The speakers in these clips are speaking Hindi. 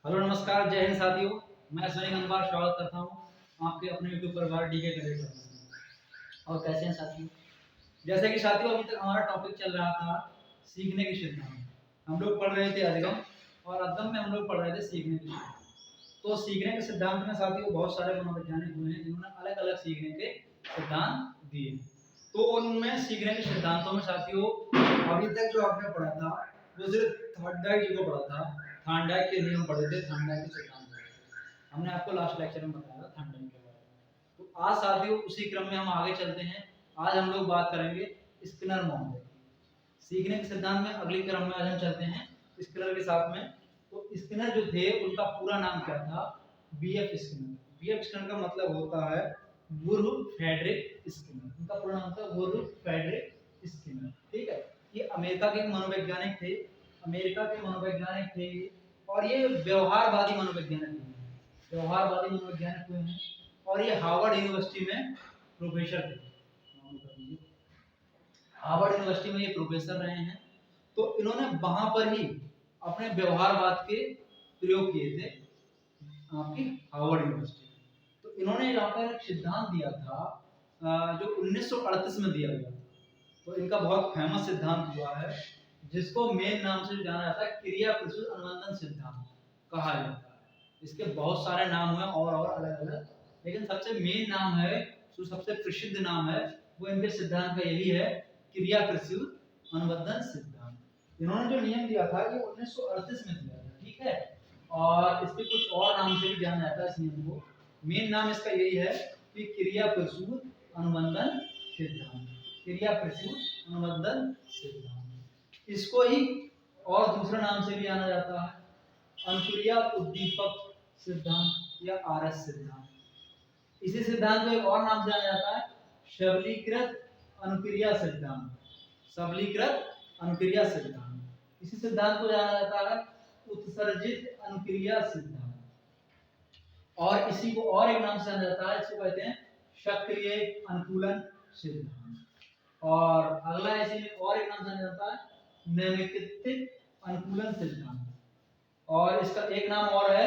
हेलो नमस्कार, जय हिंद साथियों। मैं सनी गंगवार स्वागत करता हूँ आपके अपने यूट्यूब परिवार डीके कैडेट में। और कैसे हैं साथियों? जैसे कि साथियों अभी तक हमारा टॉपिक चल रहा था सीखने की सिद्धांत। हम लोग पढ़ रहे थे अधिगम और अधगम में हम लोग पढ़ रहे थे सीखने की सिद्धांत। तो सीखने के सिद्धांत में साथियों बहुत सारे मनोवैज्ञानिक हुए हैं जिन्होंने अलग अलग सीखने के सिद्धांत दिए। तो उनमें सीखने के सिद्धांतों में साथियों अभी तक जो आपने पढ़ा था वो सिर्फ थॉर्नडाइक जी को पढ़ा था। थॉर्नडाइक के नियम पढ़े थे, थॉर्नडाइक के सिद्धांत पढ़े थे। हमने आपको लास्ट लेक्चर में बताया था थॉर्नडाइक के बारे में। तो आज साथियों उसी क्रम में हम आगे चलते हैं। आज हम लोग बात करेंगे स्किनर महोदय की। सीखने के सिद्धांत में अगली क्रम में आज हम चलते हैं स्किनर के साथ में। तो स्किनर जो थे उनका पूरा नाम क्या था? BF Skinner. बीएफ स्किनर का मतलब होता है वुल्फ फ्रेडरिक स्किनर। उनका पूरा नाम था वुल्फ फ्रेडरिक स्किनर। ठीक है, ये अमेरिका के मनोवैज्ञानिक थे। अमेरिका के मनोवैज्ञानिक थे और ये व्यवहारवादी मनोवैज्ञानिक हुए। व्यवहारवादी मनोवैज्ञानिक हुए हैं और ये हार्वर्ड यूनिवर्सिटी में प्रोफेसर थे। हार्वर्ड यूनिवर्सिटी में ये प्रोफेसर रहे हैं। तो इन्होंने वहां पर ही अपने व्यवहारवाद के प्रयोग किए थे आपकी हार्वर्ड यूनिवर्सिटी में। तो इन्होंने यहाँ पर एक सिद्धांत दिया था जो 1938 में दिया गया था। तो इनका बहुत फेमस सिद्धांत हुआ है जिसको मेन नाम से जाना जाता है क्रिया प्रसूत अनुबंधन सिद्धांत कहा जाता है। इसके बहुत सारे नाम हुए और अलग अलग, लेकिन सबसे मेन नाम है जो सबसे प्रसिद्ध नाम है वो इनके सिद्धांत का यही है, क्रिया प्रसूत अनुबंधन सिद्धांत। इन्होंने जो नियम दिया था ये 1938 में दिया था। ठीक है, और इसके कुछ और नाम से भी जाना जाता है इस नियम को। मेन नाम इसका यही है कि क्रिया प्रसूत अनुबंधन सिद्धांत। क्रिया प्रसूत अनुबंधन सिद्धांत, इसको ही और दूसरे नाम से भी जाना जाता है अनुक्रिया उद्दीपक सिद्धांत या आरएस सिद्धांत। इसी सिद्धांत को एक और नाम से जाना जाता है सबलीकृत अनुक्रिया सिद्धांत। सबलीकृत अनुक्रिया सिद्धांत। इसी सिद्धांत को जाना जाता है उत्सर्जित अनुक्रिया सिद्धांत। और इसी को और एक नाम से जाना जाता है, इसको कहते हैं सक्रिय अनुकूलन सिद्धांत। और अगला इसी में और एक नाम से जाना जाता है नैमित्तिक अनुकूलन सिद्धांत। और इसका एक नाम और है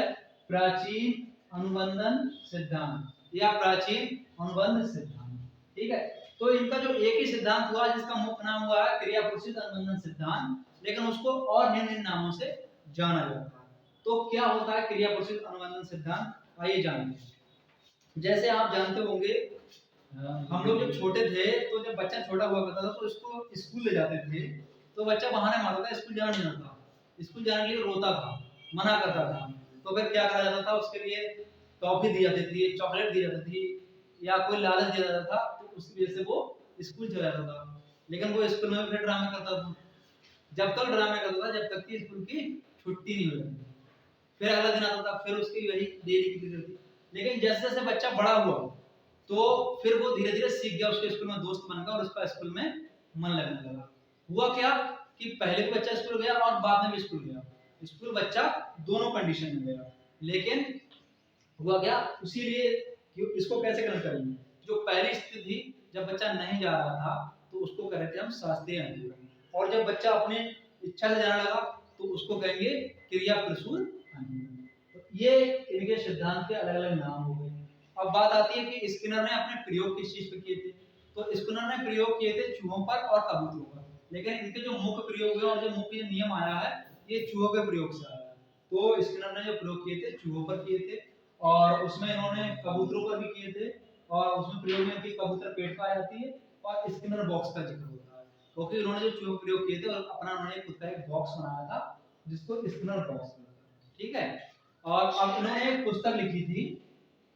प्राचीन अनुबंधन सिद्धांत या प्राचीन अनुबंध सिद्धांत। ठीक है, तो इनका जो एक ही सिद्धांत हुआ जिसका मुख्य नाम हुआ है क्रिया प्रसूत अनुबंधन सिद्धांत, लेकिन उसको और निम्न नामों से जाना जाता है। तो क्या होता है क्रिया प्रसूत अनुबंधन सिद्धांत, आइए जानते हैं। जैसे आप जानते होंगे हम लोग जब छोटे थे तो जब बच्चा छोटा हुआ करता था तो उसको स्कूल ले जाते थे तो बच्चा बहाने मारता था स्कूल जाना नहीं चाहता, स्कूल जाने के लिए रोता था, मना करता था। तो फिर क्या करा जाता था उसके लिए? टॉफी दी जाती थी, चॉकलेट दी जाती थी या कोई लालच दिया जाता था, तो उसकी वजह से वो स्कूल चला जाता था। लेकिन वो स्कूल में फिर ड्रामे करता था, जब तक ड्रामे करता था जब तक कि स्कूल की छुट्टी नहीं हो जाती। फिर अगला दिन आता था, फिर उसकी वही देरी की थी। लेकिन जैसे जैसे बच्चा बड़ा हुआ तो फिर वो धीरे धीरे सीख गया, उसके स्कूल में दोस्त बन गया और उसका स्कूल में मन लगने लगा। हुआ क्या कि पहले भी बच्चा स्कूल गया और बाद में भी स्कूल गया, स्कूल बच्चा दोनों कंडीशन में गया। लेकिन हुआ क्या, इसीलिए इसको कैसे कनेक्ट करेंगे? जो पहली स्थिति थी जब बच्चा नहीं जा रहा था तो उसको कह रहे थे हम शास्त्रीय अनुकूलन, और जब बच्चा अपने इच्छा से जाने लगा तो उसको कहेंगे क्रिया प्रसूत अनुकूलन। तो ये इनके सिद्धांत के अलग अलग नाम हो गए। अब बात आती है कि स्किनर ने अपने प्रयोग किस चीज पे किए थे। तो स्किनर ने प्रयोग किए थे चूहों पर और कबूतरों पर, लेकिन इनके जो मुख्य प्रयोग हुए और जो मुख्य नियम आया है ये चूहों के प्रयोग से आया है। तो स्किनर ने जो प्रयोग किए थे चूहों पर किए थे और उसमें इन्होंने कबूतरों पर भी किए थे। और उसमें प्रयोग में कि कबूतर पेट पर आ जाती है और स्किनर बॉक्स का जिक्र होता है, क्योंकि उन्होंने जो चूहों प्रयोग किए थे और अपना उन्होंने खुद का एक बॉक्स बनाया था जिसको स्किनर बॉक्स कहते हैं। ठीक है, और अब इन्होंने एक पुस्तक लिखी थी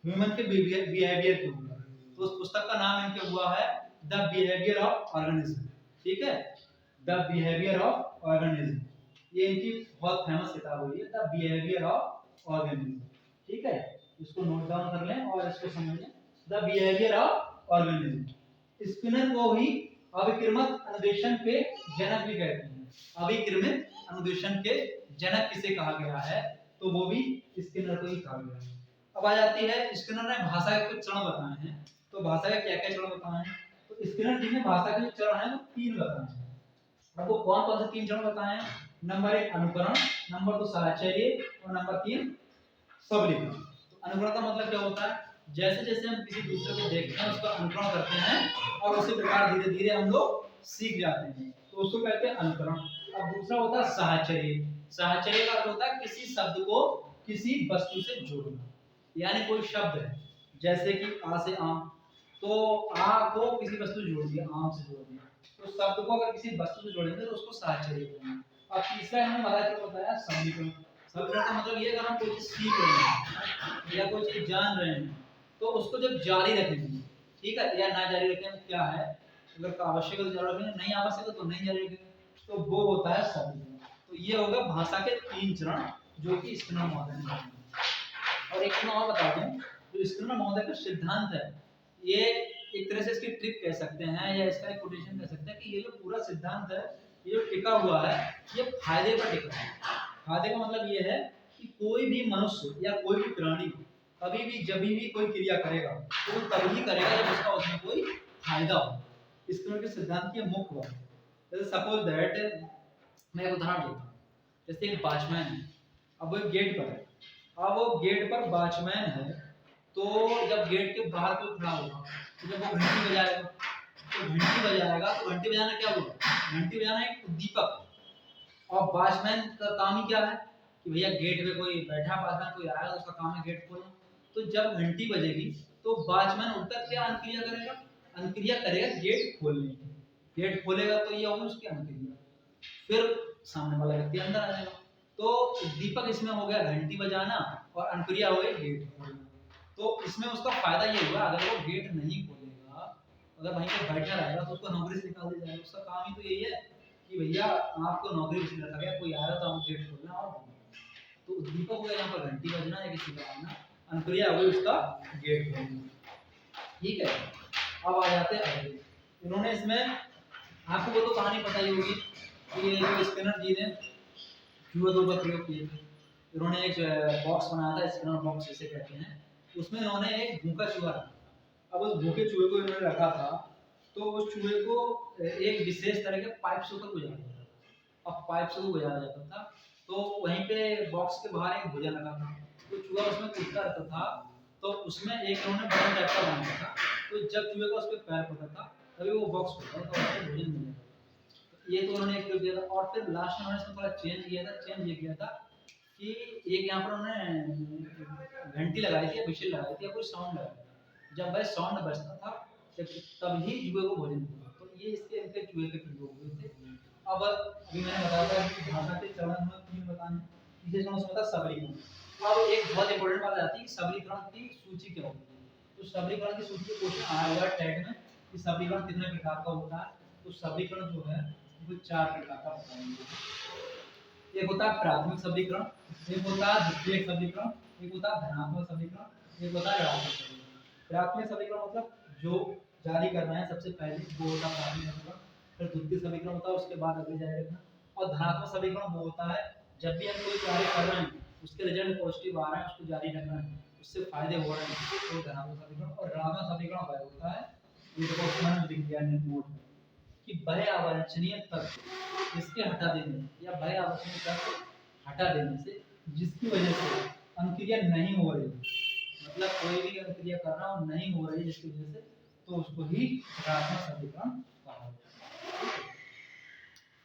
ह्यूमन के बिहेवियर के ऊपर। तो उस पुस्तक का नाम इनके हुआ है द बिहेवियर ऑफ ऑर्गेनिज्म। ठीक है, द बिहेवियर ऑफ ऑर्गेनिज्म, ये इनकी बहुत फेमस किताब हुई है द बिहेवियर ऑफ ऑर्गेनिज्म। ठीक है, इसको नोट डाउन कर लें और इसको समझ लें, the behaviour of organism. Skinner को ही अविक्रमित अनुदेशन के जनक भी कहते हैं। अविक्रमित अनुदेशन के जनक किसे कहा गया है? तो वो भी स्किनर को ही कहा गया है। अब आ जाती है स्किनर ने भाषा के कुछ चरण बताए हैं। तो भाषा के क्या क्या चरण बताए हैं? तो स्किनर जी ने भाषा के जो चरण हैं वो 3 बताए हैं। आपको कौन कौन से 3 चरण बताए हैं? नंबर 1 अनुकरण, नंबर 2 साहचर्य और नंबर 3 सबलीकरण। तो अनुकरण का मतलब क्या होता है? जैसे जैसे हम किसी दूसरे को देखते हैं उसका अनुकरण करते हैं और उसी प्रकार धीरे धीरे हम लोग सीख जाते हैं, तो उसको कहते हैं अनुकरण। अब दूसरा होता है साहचर्य। साहचर्य का अर्थ होता है किसी शब्द को किसी वस्तु से जोड़ना, यानी कोई शब्द है जैसे कि आ से आम, तो आ को किसी वस्तु से जोड़ दिया, आम से जोड़ दिया, तो शब्द को अगर किसी वस्तु से जोड़ेंगे तो उसको साहचर्य कहेंगे। अब तीसरा हमने बताया समीकरण। समीकरण का मतलब ये अगर हम कोई चीज सीख रहे हैं या कोई चीज जान रहे हैं तो उसको जब जारी रखेंगे, ठीक है, या ना जारी रखेंगे क्या है, अगर आवश्यक है तो जारी रखेंगे, नहीं आवश्यक है तो नहीं जारी रखेंगे, तो वो होता है समीकरण। तो ये होगा भाषा के 3 चरण जो कि स्किनर महोदय ने बताए। और एक चीज और बता दूं, जो स्किनर महोदय का सिद्धांत है, ये एक तरह से इसकी ट्रिक कह सकते हैं या इसका एक कोटेशन कह सकते हैं कि ये जो पूरा सिद्धांत है, ये जो टिका हुआ है, ये फायदे पर टिका है। फायदे का मतलब ये है कि कोई भी मनुष्य या कोई भी प्राणी कभी भी जब भी कोई क्रिया करेगा तो वो तभी करेगा जब उसका उसमें कोई फायदा हो। इस तरह के सिद्धांत की मुख्य बात है। जैसे सपोज दैट मैं एक उदाहरण देता हूँ, जैसे एक वॉचमैन है, अब वो गेट पर है, अब वो गेट पर वॉचमैन है, तो जब गेट के बाहर कोई खड़ा होगा तो जब वो घंटी बजाएगा, तो घंटी बजाएगा तो घंटी बजाना क्या हुआ? घंटी बजाना एक उद्दीपक। और वॉचमैन का काम ही क्या है कि भैया गेट पे कोई बैठा, वॉचमैन कोई आएगा तो उसका काम है गेट खोलना। तो जब घंटी बजेगी तो वॉचमैन उठकर क्या अनुक्रिया करेगा? अनुक्रिया करेगा गेट खोलने की। गेट खोलेगा तो ये होगी उसकी अनुक्रिया, फिर सामने वाला व्यक्ति अंदर आ जाएगा। तो दीपक इसमें हो गया घंटी बजाना और अनुक्रिया हो गई गेट खोलना। तो इसमें उसका फायदा ये हुआ, अगर वो गेट नहीं खोलेगा, अगर वहीं पे बैठा रहेगा तो उसको नौकरी से निकाल दिया जाएगा। उसका काम ही तो यही है कि भैया आपको नौकरी से रखा गया, कोई आया तो आप गेट खोलना और तो उद्दीपक हो गया यहाँ पर घंटी बजना या किसी का आना, अनुक्रिया हो गई उसका गेट खोलना। ठीक है, अब आ जाते हैं आगे। इन्होंने इसमें आपको वो तो कहानी पता ही होगी कि ये जो स्किनर जी ने चूहे दो का प्रयोग किए थे। इन्होंने एक बॉक्स बनाया था, स्किनर बॉक्स जिसे कहते हैं, उसमें इन्होंने एक भूखा चूहा रखा। अब उस भूखे चूहे को इन्होंने रखा था, तो उस चूहे को एक विशेष तरह के पाइप से ऊपर गुजारा जाता था। अब पाइप से वो गुजारा जाता था, तो वहीं पे बॉक्स के बाहर एक भोजन लगा था, तो चूहा उसमें कूदता रहता था, तो उसमें एक इन्होंने बटन टाइप का बनाया था, तो जब चूहे का उस पर पैर पड़ता था तभी वो बॉक्स खुलता था और उसको भोजन मिलेगा। ये तो उन्होंने एक दिया था, और फिर लास्ट में उन्होंने इसमें थोड़ा चेंज किया था। चेंज ये किया था कि एक यहाँ पर उन्होंने घंटी लगाई थी या विशल लगाई थी या कोई साउंड लगाया था। जब वह साउंड बजता था तब ही जुए को भोजन मिलता। तो ये इसके इनके जुए के प्रयोग हुए थे। अब अभी मैंने बताया था कि भाषा के चरण में 3 बताने, तीसरे चरण उसमें था सबलीकरण। अब एक बहुत इंपॉर्टेंट बात आती है कि सबलीकरण की सूची क्या होती है। तो सबलीकरण की सूची का क्वेश्चन आया हुआ है टैग में कि सबलीकरण कितने प्रकार का होता है। तो सबलीकरण जो है वो 4 प्रकार का बताएंगे। एक होता है प्राथमिक सबलीकरण, एक होता है द्वितीयक सबलीकरण, एक होता है धनात्मक सबलीकरण, एक होता है ऋणात्मक सबलीकरण। प्राथमिक सबलीकरण मतलब जो जारी करना है सबसे पहले वो होता है प्राथमिक सबलीकरण। फिर द्वितीय सबलीकरण होता है उसके बाद अगले जारी रखना। और धनात्मक सबलीकरण वो होता है जब भी हम कोई कार्य कर रहे हैं उसके रिजल्ट पॉजिटिव आ रहा है उसको जारी रखना है, उससे फायदे हो रहे हैं, तो धनात्मक सबलीकरण। और ऋणात्मक सबलीकरण वह होता है ये देखो मन विज्ञान रिपोर्ट कि भय अवांछनीय तत्व इसके हटा देने या भय अवांछनीय तत्व हटा देने से जिसकी वजह से अनुक्रिया नहीं हो रही, मतलब कोई भी अनुक्रिया कर रहा हूँ नहीं हो रही जिसकी वजह से, तो उसको ही ऋणात्मक सबलीकरण कहा जाता है।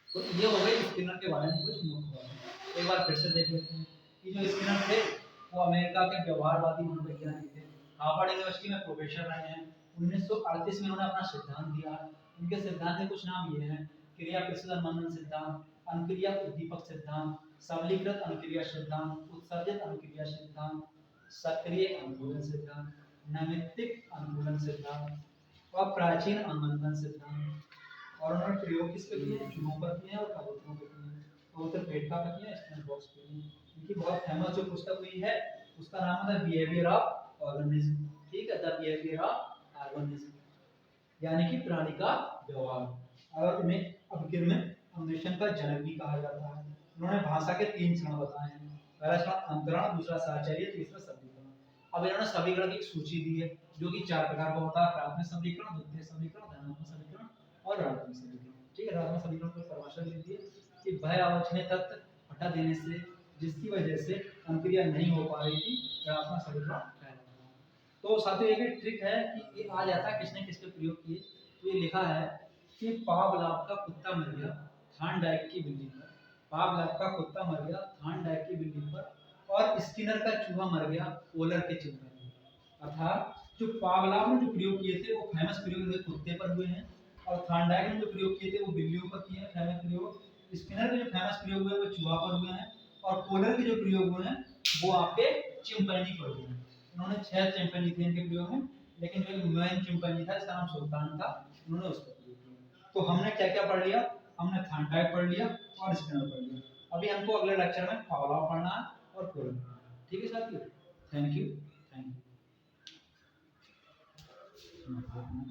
तो ये हो गई स्किनर के बारे में कुछ मुख्य बातें। एक बार फिर से देख लेते हैं कि जो स्किनर थे वो अमेरिका के व्यवहारवादी मनोवैज्ञानिक थे। हार्वर्ड यूनिवर्सिटी में प्रोफेसर रहे हैं। 1938 में उन्होंने अपना सिद्धांत दिया। उनके सिद्धांत के कुछ नाम ये हैं: क्रिया प्रतिशत मंदन सिद्धांत, अनुक्रिया उद्दीपक सिद्धांत, सबलीकृत अनुक्रिया सिद्धांत, उत्सर्जित अनुक्रिया सिद्धांत, सक्रिय अनुकूलन सिद्धांत, नैमित्तिक अनुकूलन सिद्धांत और प्राचीन अनुबंधन सिद्धांत। और उन्होंने प्रयोग किस पे किए? चूहों पर किए और कबूतरों पे किए। कबूतर पेटका पे किए, स्नेक बॉक्स पे किए। इनकी बहुत फेमस जो पुस्तक हुई है उसका नाम है द बिहेवियर ऑफ ऑर्गेनिज्म। ठीक है, द बिहेवियर ऑफ ऑर्गेनिज्म यानी कि प्राणी का व्यवहार। और इन्हें अपकिरण में अन्वेषण का जनक भी कहा जाता है। उन्होंने भाषा के 3 चरण बताए हैं। पहला चरण अंतरण, दूसरा साहचर्य, तीसरा सबलीकरण। अब इन्होंने सबलीकरण की एक सूची दी है जो कि 4 प्रकार का होता है: प्राथमिक सबलीकरण, द्वितीय सबलीकरण, धनात्मक सबलीकरण और ऋणात्मक सबलीकरण। ठीक है, रात में सभी लोगों को परिभाषा लिख दी कि वह अवांछनीय तत्व हटा देने से जिसकी वजह से अंकुरिया नहीं हो पा रही थी, रात में सभी लोग फैल रहा था। तो साथियों एक ट्रिक है कि ये आ जाता है किसने किसके प्रयोग किए। तो ये लिखा है कि पावलाव का कुत्ता मर गया थार्नडाइक की बिल्ली पर, पावलाव का कुत्ता मर गया थार्नडाइक की बिल्ली पर, और स्किनर का चूहा मर गया ओलर के चिमटे में। अर्थात जो पावलाव ने जो प्रयोग किए थे वो फेमस प्रयोग हुए कुत्ते पर हुए हैं, और थार्नडाइक ने जो प्रयोग किए थे वो बिल्लियों पर किए हैं फेमस प्रयोग। स्किनर के जो फेमस प्रयोग हुए वो चूहा पर हुए हैं, और कोलर के जो प्रयोग हुए हैं वो आपके चिंपैंजी पर हुए हैं। उन्होंने 6 चिंपैंजी थे इनके प्रयोग में, लेकिन जो मेन चिंपैंजी था जिसका नाम सुल्तान था, उन्होंने उस पर प्रयोग किया। तो हमने क्या क्या पढ़ लिया, हमने थार्नडाइक पढ़ लिया और स्किनर पढ़ लिया। अभी हमको अगले लेक्चर में पावलाव पढ़ना है और कोलर पढ़ना है। ठीक है साथियों, थैंक यू।